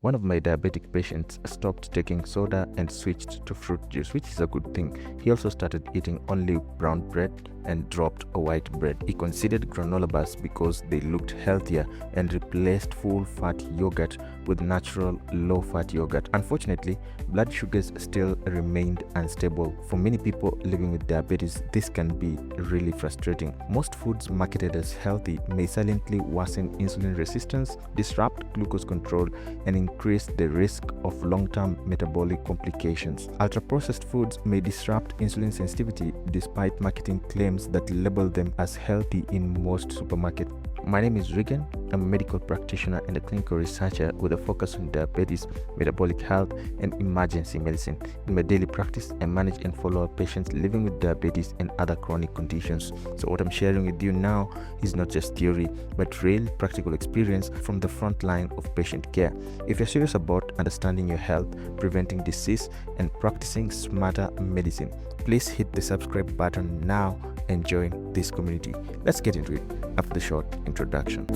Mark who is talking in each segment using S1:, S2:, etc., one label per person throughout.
S1: One of my diabetic patients stopped taking soda and switched to fruit juice, which is a good thing. He also started eating only brown bread and dropped a white bread. He considered granola bars because they looked healthier and replaced full-fat yogurt with natural low-fat yogurt. Unfortunately, blood sugars still remained unstable. For many people living with diabetes, this can be really frustrating. Most foods marketed as healthy may silently worsen insulin resistance, disrupt glucose control, and increase the risk of long-term metabolic complications. Ultra-processed foods may disrupt insulin sensitivity despite marketing claims that label them as healthy in most supermarkets. My name is Regan. I'm a medical practitioner and a clinical researcher with a focus on diabetes, metabolic health, and emergency medicine. In my daily practice, I manage and follow up patients living with diabetes and other chronic conditions. So what I'm sharing with you now is not just theory, but real practical experience from the front line of patient care. If you're serious about understanding your health, preventing disease, and practicing smarter medicine, please hit the subscribe button now and join this community. Let's get into it after the short introduction.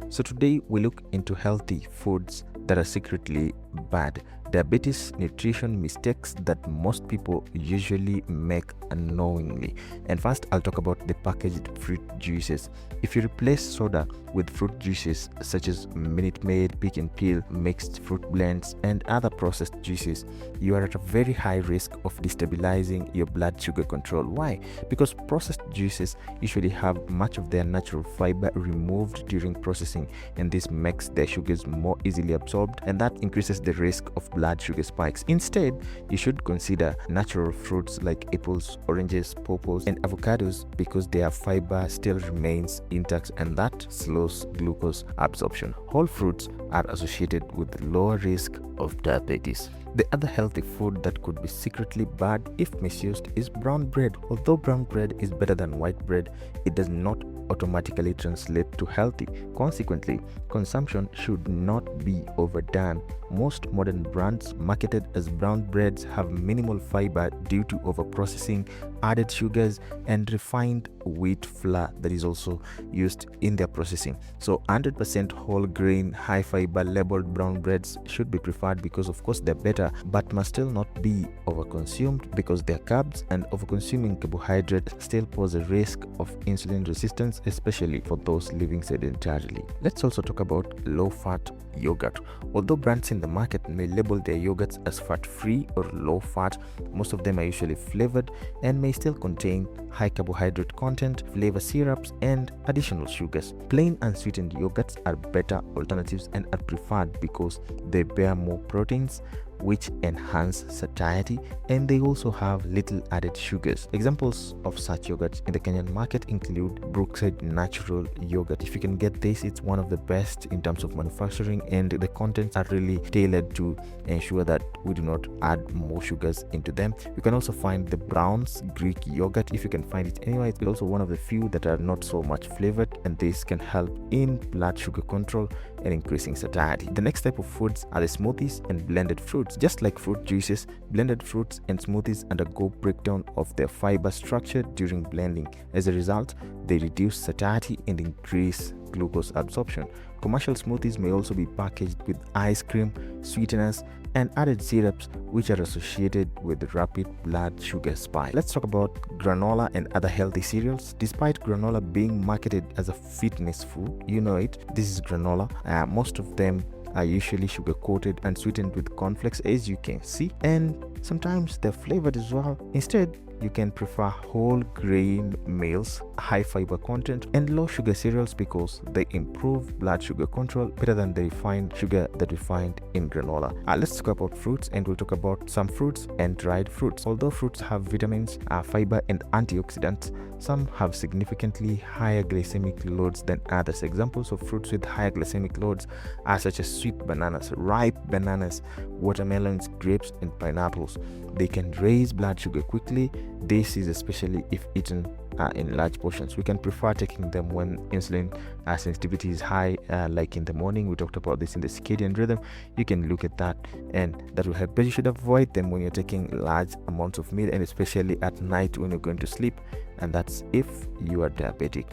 S1: So today we look into healthy foods that are secretly bad. Diabetes nutrition mistakes that most people usually make unknowingly. And first, I'll talk about the packaged fruit juices. If you replace soda with fruit juices such as Minute Maid, Pick and Peel, mixed fruit blends, and other processed juices, you are at a very high risk of destabilizing your blood sugar control. Why? Because processed juices usually have much of their natural fiber removed during processing, and this makes their sugars more easily absorbed, and that increases the risk of blood sugar spikes. Instead, you should consider natural fruits like apples, oranges, pawpaws, and avocados because their fiber still remains intact and that slows glucose absorption. Whole fruits are associated with lower risk of diabetes. The other healthy food that could be secretly bad if misused is brown bread. Although brown bread is better than white bread, it does not automatically translate to healthy. Consequently, consumption should not be overdone. Most modern brands marketed as brown breads have minimal fiber due to overprocessing, added sugars, and refined wheat flour that is also used in their processing. So 100% whole grain, high fiber labeled brown breads should be preferred because of course they're better, but must still not be overconsumed because they're carbs, and overconsuming carbohydrates still pose a risk of insulin resistance, especially for those living sedentarily. Let's also talk about low-fat yogurt. Although brands in the market may label their yogurts as fat-free or low-fat, most of them are usually flavored and may still contain high carbohydrate content, flavor syrups, and additional sugars. Plain unsweetened yogurts are better alternatives and are preferred because they bear more proteins, which enhance satiety, and they also have little added sugars. Examples of such yogurts in the Kenyan market include Brookside Natural Yogurt. If you can get this, it's one of the best in terms of manufacturing, and the contents are really tailored to ensure that we do not add more sugars into them. You can also find the Brown's Greek yogurt if you can find it anywhere. It's also one of the few that are not so much flavored, and this can help in blood sugar control and increasing satiety. The next type of foods are the smoothies and blended fruits. Just like fruit juices, blended fruits and smoothies undergo breakdown of their fiber structure during blending. As a result, they reduce satiety and increase glucose absorption. Commercial smoothies may also be packaged with ice cream, sweeteners, and added syrups, which are associated with rapid blood sugar spike. Let's talk about granola and other healthy cereals. Despite granola being marketed as a fitness food, you know it, this is granola. Most of them are usually sugar coated and sweetened with cornflakes, as you can see, and sometimes they're flavored as well. Instead, you can prefer whole grain meals, high fiber content, and low sugar cereals because they improve blood sugar control better than the refined sugar that we find in granola. Let's talk about fruits, and we'll talk about some fruits and dried fruits. Although fruits have vitamins, fiber, and antioxidants, some have significantly higher glycemic loads than others. Examples of fruits with higher glycemic loads are such as sweet bananas, ripe bananas, watermelons, grapes, and pineapples. because they can raise blood sugar quickly. This is especially if eaten in large portions. We can prefer taking them when insulin sensitivity is high, like in the morning. We talked about this in the circadian rhythm. You can look at that, and that will help. But you should avoid them when you're taking large amounts of meal, and especially at night when you're going to sleep, and that's if you are diabetic.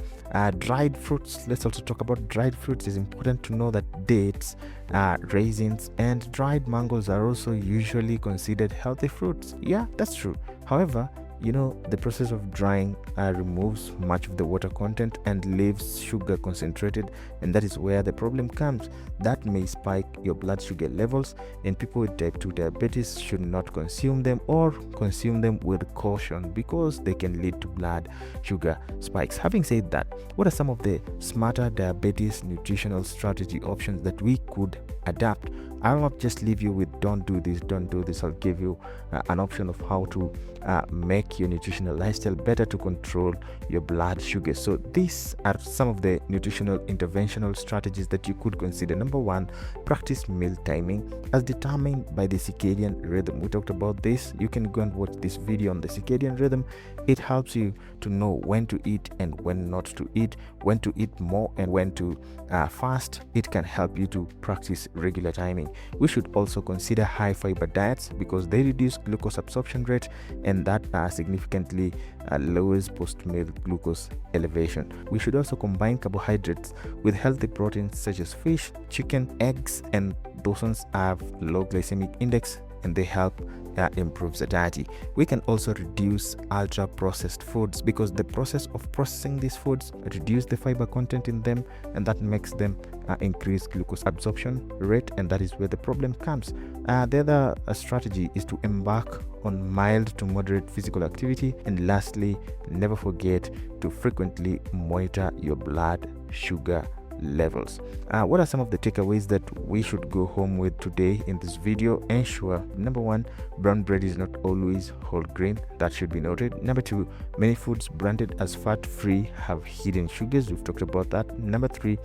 S1: Dried fruits, let's also talk about dried fruits. It's important to know that dates, raisins, and dried mangoes are also usually considered healthy fruits. Yeah, that's true. However, the process of drying removes much of the water content and leaves sugar concentrated, and that is where the problem comes. That may spike your blood sugar levels, and people with type 2 diabetes should not consume them, or consume them with caution, because they can lead to blood sugar spikes. Having said that, what are some of the smarter diabetes nutritional strategy options that we could adapt? I will not just leave you with don't do this, don't do this. I'll give you an option of how to make your nutritional lifestyle better to control your blood sugar. So these are some of the nutritional interventional strategies that you could consider. Number one, practice meal timing as determined by the circadian rhythm. We talked about this. You can go and watch this video on the circadian rhythm. It helps you to know when to eat and when not to eat, when to eat more and when to fast. It can help you to practice regular timing. We should also consider high fiber diets because they reduce glucose absorption rate, and that significantly lowers post-meal glucose elevation. We should also combine carbohydrates with healthy proteins such as fish, chicken, eggs, and those ones have low glycemic index, and they help improve satiety. We can also reduce ultra processed foods because the process of processing these foods reduce the fiber content in them, and that makes them increase glucose absorption rate, and that is where the problem comes. The other strategy is to embark on mild to moderate physical activity, and lastly, never forget to frequently monitor your blood sugar levels. What are some of the takeaways that we should go home with today in this video? Ensure, number one, brown bread is not always whole grain. That should be noted. Number two, many foods branded as fat-free have hidden sugars. We've talked about that. Number three,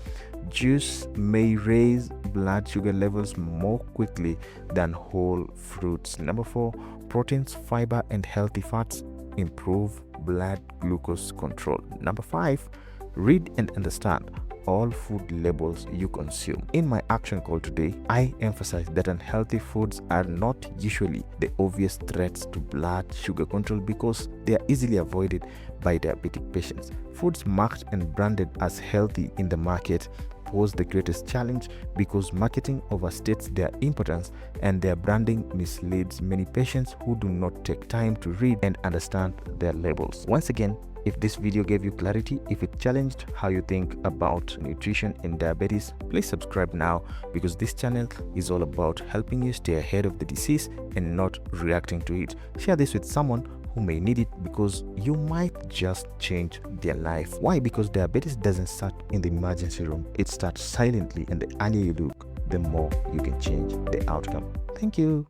S1: juice may raise blood sugar levels more quickly than whole fruits. Number four, proteins, fiber, and healthy fats improve blood glucose control. Number five, read and understand all food labels you consume. In my action call today, I emphasize that unhealthy foods are not usually the obvious threats to blood sugar control because they are easily avoided by diabetic patients. Foods marked and branded as healthy in the market pose the greatest challenge because marketing overstates their importance and their branding misleads many patients who do not take time to read and understand their labels. Once again, if this video gave you clarity, if it challenged how you think about nutrition in diabetes, please subscribe now because this channel is all about helping you stay ahead of the disease and not reacting to it. Share this with someone who may need it because you might just change their life. Why? Because diabetes doesn't start in the emergency room. It starts silently, and the earlier you look, the more you can change the outcome. Thank you.